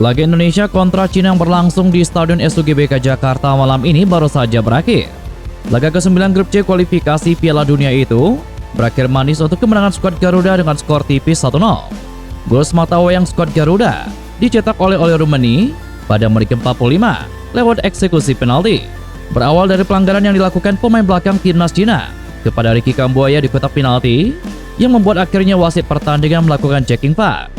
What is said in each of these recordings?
Laga Indonesia kontra Cina yang berlangsung di Stadion SUGBK Jakarta malam ini baru saja berakhir. Laga ke-9 grup C kualifikasi Piala Dunia itu berakhir manis untuk kemenangan skuad Garuda dengan skor tipis 1-0. Gol sematawayang skuad Garuda dicetak oleh Rumeni pada menit ke-45 lewat eksekusi penalti. Berawal dari pelanggaran yang dilakukan pemain belakang timnas Cina kepada Ricky Kambuaya di kotak penalti yang membuat akhirnya wasit pertandingan melakukan checking VAR.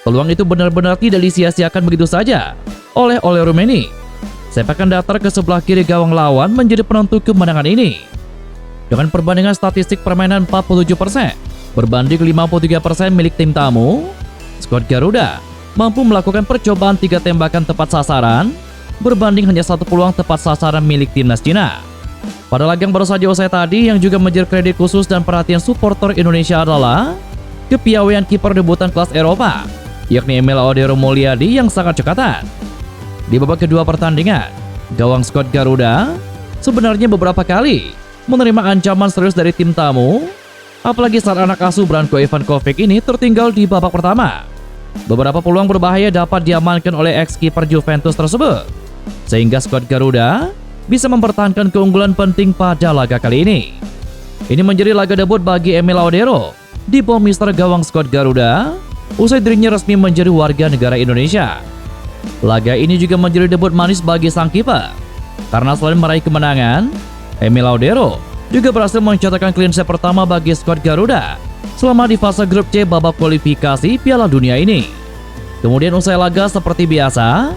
Peluang itu benar-benar tidak disia-siakan begitu saja oleh Rumeni. Sepakan datar ke sebelah kiri gawang lawan menjadi penentu kemenangan ini. Dengan perbandingan statistik permainan 47% berbanding 53% milik tim tamu, skuad Garuda mampu melakukan percobaan 3 tembakan tepat sasaran berbanding hanya 1 peluang tepat sasaran milik timnas Cina. Pada laga yang baru saja usai tadi, yang juga menjadi kredit khusus dan perhatian supporter Indonesia adalah kepiawaian kiper debutan kelas Eropa, yakni Emil Audero Mulyadi yang sangat cekatan. Di babak kedua pertandingan, gawang skuad Garuda sebenarnya beberapa kali menerima ancaman serius dari tim tamu, apalagi saat anak asuh Branko Ivankovic ini tertinggal di babak pertama. Beberapa peluang berbahaya dapat diamankan oleh ex-kiper Juventus tersebut, sehingga skuad Garuda bisa mempertahankan keunggulan penting pada laga kali ini. Ini menjadi laga debut bagi Emil Audero di bawah mister gawang skuad Garuda usai dirinya resmi menjadi warga negara Indonesia. Laga ini juga menjadi debut manis bagi sang kiper, karena selain meraih kemenangan, Emil Audero juga berhasil mencatatkan clean sheet pertama bagi skuad Garuda selama di fase grup C babak kualifikasi Piala Dunia ini. Kemudian usai laga seperti biasa,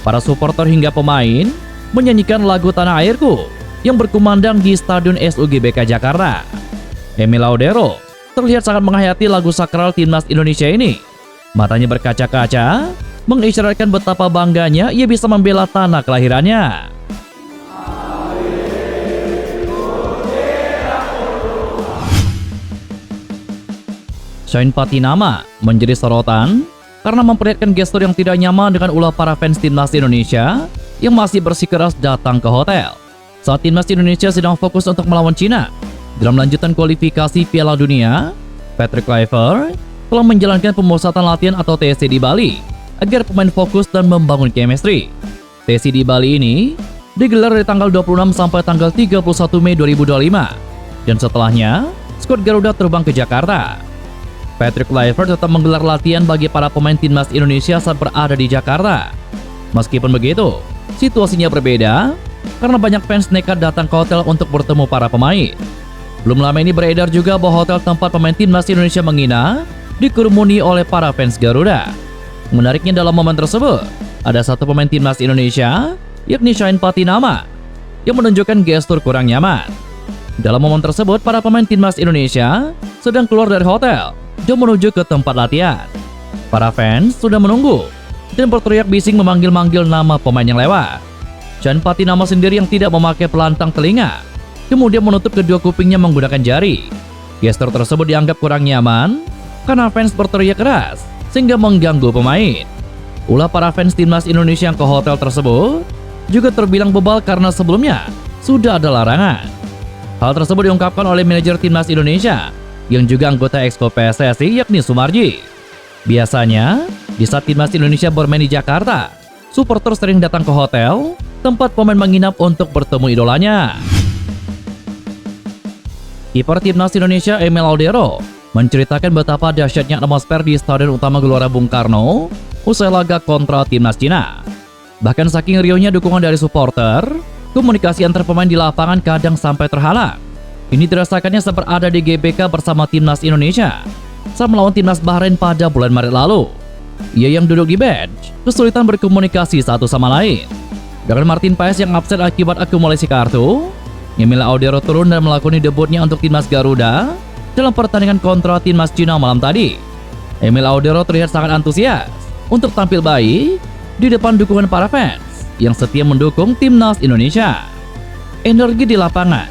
para supporter hingga pemain menyanyikan lagu Tanah Airku yang berkumandang di Stadion SUGBK Jakarta. Emil Audero terlihat sangat menghayati lagu sakral timnas Indonesia ini. Matanya berkaca-kaca, mengisyaratkan betapa bangganya ia bisa membela tanah kelahirannya. Shine Patinama menjadi sorotan karena memperlihatkan gestur yang tidak nyaman dengan ulah para fans timnas Indonesia yang masih bersikeras datang ke hotel saat timnas Indonesia sedang fokus untuk melawan Cina. Dalam lanjutan kualifikasi Piala Dunia, Patrick Kluivert telah menjalankan pemusatan latihan atau TC di Bali agar pemain fokus dan membangun chemistry. TC di Bali ini digelar dari tanggal 26 sampai tanggal 31 Mei 2025, dan setelahnya skuad Garuda terbang ke Jakarta. Patrick Kluivert tetap menggelar latihan bagi para pemain timnas Indonesia saat berada di Jakarta. Meskipun begitu, situasinya berbeda karena banyak fans nekat datang ke hotel untuk bertemu para pemain. Belum lama ini beredar juga bahwa hotel tempat pemain timnas Indonesia menginap dikerumuni oleh para fans Garuda. Menariknya, dalam momen tersebut ada satu pemain timnas Indonesia, yakni Shine Patinama, yang menunjukkan gestur kurang nyaman. Dalam momen tersebut, para pemain timnas Indonesia sedang keluar dari hotel dan menuju ke tempat latihan. Para fans sudah menunggu dan berteriak bising memanggil-manggil nama pemain yang lewat. Shine Patinama sendiri yang tidak memakai pelantang telinga kemudian menutup kedua kupingnya menggunakan jari. Gestur tersebut dianggap kurang nyaman karena fans berteriak keras sehingga mengganggu pemain. Ulah para fans timnas Indonesia yang ke hotel tersebut juga terbilang bebal karena sebelumnya sudah ada larangan. Hal tersebut diungkapkan oleh manajer timnas Indonesia yang juga anggota Exco PSSI, yakni Sumarji. Biasanya, di saat timnas Indonesia bermain di Jakarta, supporter sering datang ke hotel tempat pemain menginap untuk bertemu idolanya. Kiper timnas Indonesia Emil Audero menceritakan betapa dahsyatnya atmosfer di Stadion Utama Gelora Bung Karno usai laga kontra timnas Cina. Bahkan saking rionya dukungan dari supporter, komunikasi antar pemain di lapangan kadang sampai terhalang. Ini dirasakannya saat berada di GBK bersama timnas Indonesia saat melawan timnas Bahrain pada bulan Maret lalu. Ia yang duduk di bench kesulitan berkomunikasi satu sama lain. Dengan Martin Paes yang absen akibat akumulasi kartu, Emil Audero turun dan melakoni debutnya untuk timnas Garuda dalam pertandingan kontra timnas Cina malam tadi. Emil Audero terlihat sangat antusias untuk tampil baik di depan dukungan para fans yang setia mendukung timnas Indonesia. Energi di lapangan,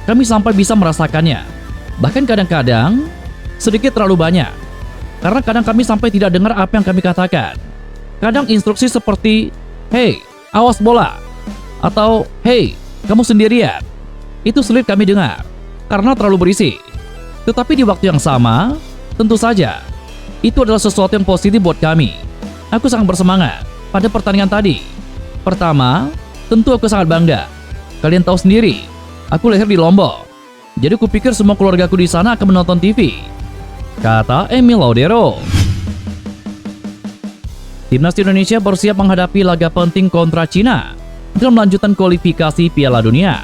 kami sampai bisa merasakannya. Bahkan kadang-kadang sedikit terlalu banyak, karena kadang kami sampai tidak dengar apa yang kami katakan. Kadang instruksi seperti, "Hei, awas bola," atau "Hei, kamu sendirian." Itu sulit kami dengar karena terlalu berisi. Tetapi di waktu yang sama, tentu saja itu adalah sesuatu yang positif buat kami. Aku sangat bersemangat pada pertandingan tadi. Pertama, tentu aku sangat bangga. Kalian tahu sendiri, aku lahir di Lombok. Jadi kupikir semua keluargaku di sana akan menonton TV, kata Emil Laudero. Timnas Indonesia bersiap menghadapi laga penting kontra Cina dalam lanjutan kualifikasi Piala Dunia.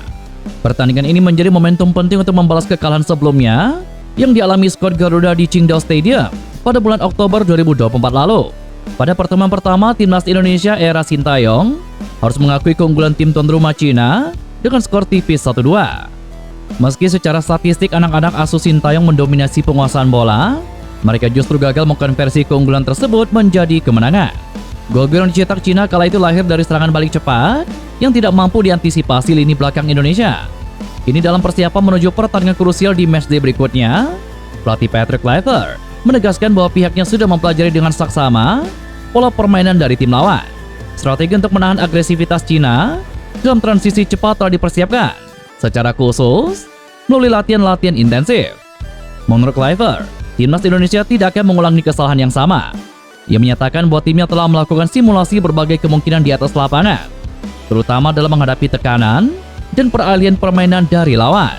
Pertandingan ini menjadi momentum penting untuk membalas kekalahan sebelumnya yang dialami skuad Garuda di Qingdao Stadium pada bulan Oktober 2024 lalu. Pada pertemuan pertama, Timnas Indonesia era Sintayong harus mengakui keunggulan tim tuan rumah Cina dengan skor tipis 1-2. Meski secara statistik anak-anak asuh Sintayong mendominasi penguasaan bola, mereka justru gagal mengkonversi keunggulan tersebut menjadi kemenangan. Gol-gol yang dicetak Cina kala itu lahir dari serangan balik cepat yang tidak mampu diantisipasi lini belakang Indonesia. Ini dalam persiapan menuju pertandingan krusial di matchday berikutnya. Pelatih Patrick Kluivert menegaskan bahwa pihaknya sudah mempelajari dengan saksama pola permainan dari tim lawan. Strategi untuk menahan agresivitas Cina dalam transisi cepat telah dipersiapkan secara khusus melalui latihan-latihan intensif. Menurut Kluivert, Timnas Indonesia tidak akan mengulangi kesalahan yang sama. Ia menyatakan bahwa timnya telah melakukan simulasi berbagai kemungkinan di atas lapangan, terutama dalam menghadapi tekanan dan peralihan permainan dari lawan.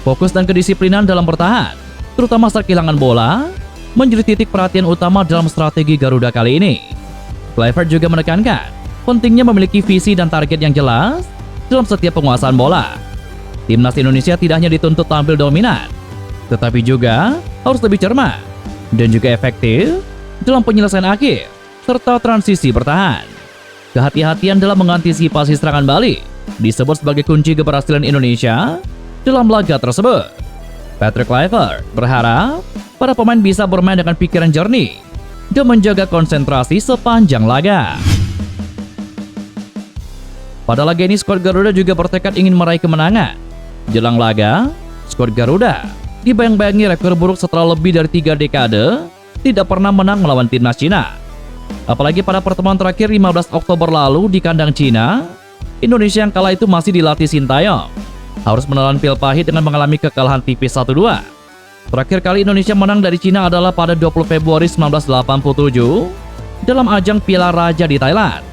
Fokus dan kedisiplinan dalam bertahan, terutama saat kehilangan bola, menjadi titik perhatian utama dalam strategi Garuda kali ini. Kluivert juga menekankan pentingnya memiliki visi dan target yang jelas dalam setiap penguasaan bola. Timnas Indonesia tidak hanya dituntut tampil dominan, tetapi juga harus lebih cermat dan juga efektif dalam penyelesaian akhir serta transisi bertahan. Kehati-hatian dalam mengantisipasi serangan balik disebut sebagai kunci keberhasilan Indonesia dalam laga tersebut. Patrick Kluivert berharap para pemain bisa bermain dengan pikiran jernih dan menjaga konsentrasi sepanjang laga. Pada laga ini, skuad Garuda juga bertekad ingin meraih kemenangan. Jelang laga, skuad Garuda dibayang-bayangi rekor buruk setelah lebih dari 3 dekade tidak pernah menang melawan timnas Cina. Apalagi pada pertemuan terakhir 15 Oktober lalu di kandang Cina, Indonesia yang kala itu masih dilatih Sintayong harus menelan pil pahit dengan mengalami kekalahan tipis 1-2. Terakhir kali Indonesia menang dari Cina adalah pada 20 Februari 1987 dalam ajang Piala Raja di Thailand.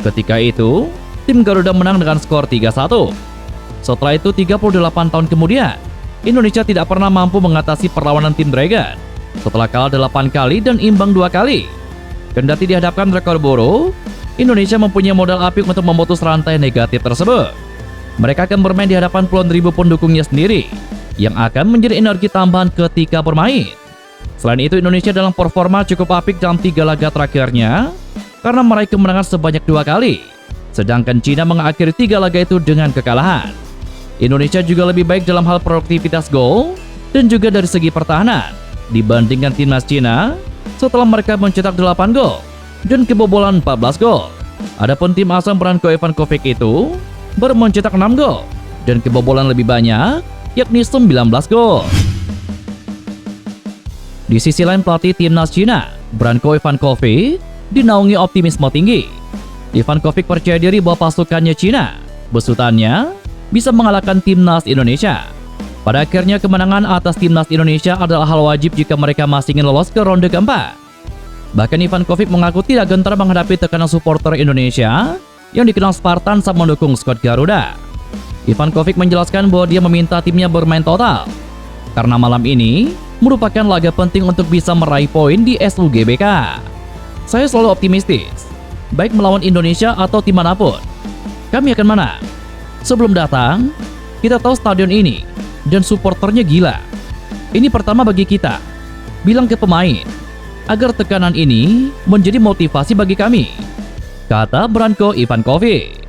Ketika itu, tim Garuda menang dengan skor 3-1. Setelah itu 38 tahun kemudian, Indonesia tidak pernah mampu mengatasi perlawanan tim Dragon setelah kalah 8 kali dan imbang 2 kali. Kendati dihadapkan rekor buruk, Indonesia mempunyai modal apik untuk memutus rantai negatif tersebut. Mereka akan bermain di hadapan puluhan ribu pendukungnya sendiri yang akan menjadi energi tambahan ketika bermain. Selain itu, Indonesia dalam performa cukup apik dalam 3 laga terakhirnya karena meraih kemenangan sebanyak 2 kali, sedangkan Cina mengakhiri 3 laga itu dengan kekalahan. Indonesia juga lebih baik dalam hal produktivitas gol dan juga dari segi pertahanan dibandingkan timnas Cina setelah mereka mencetak 8 gol dan kebobolan 14 gol. Adapun tim asal Branko Ivankovic itu baru mencetak 6 gol dan kebobolan lebih banyak, yakni 19 gol. Di sisi lain, pelatih timnas Cina, Branko Ivankovic, dinaungi optimisme tinggi. Ivankovic percaya diri bahwa pasukannya Cina, besutannya, bisa mengalahkan timnas Indonesia. Pada akhirnya, kemenangan atas timnas Indonesia adalah hal wajib jika mereka masih ingin lolos ke ronde keempat. Bahkan Ivankovic mengaku tidak gentar menghadapi tekanan supporter Indonesia yang dikenal Spartan saat mendukung skuad Garuda. Ivankovic menjelaskan bahwa dia meminta timnya bermain total karena malam ini merupakan laga penting untuk bisa meraih poin di SUGBK. Saya selalu optimistis, baik melawan Indonesia atau tim manapun. Kami akan menang. Sebelum datang, kita tahu stadion ini dan supporternya gila. Ini pertama bagi kita. Bilang ke pemain agar tekanan ini menjadi motivasi bagi kami, kata Branko Ivankovic.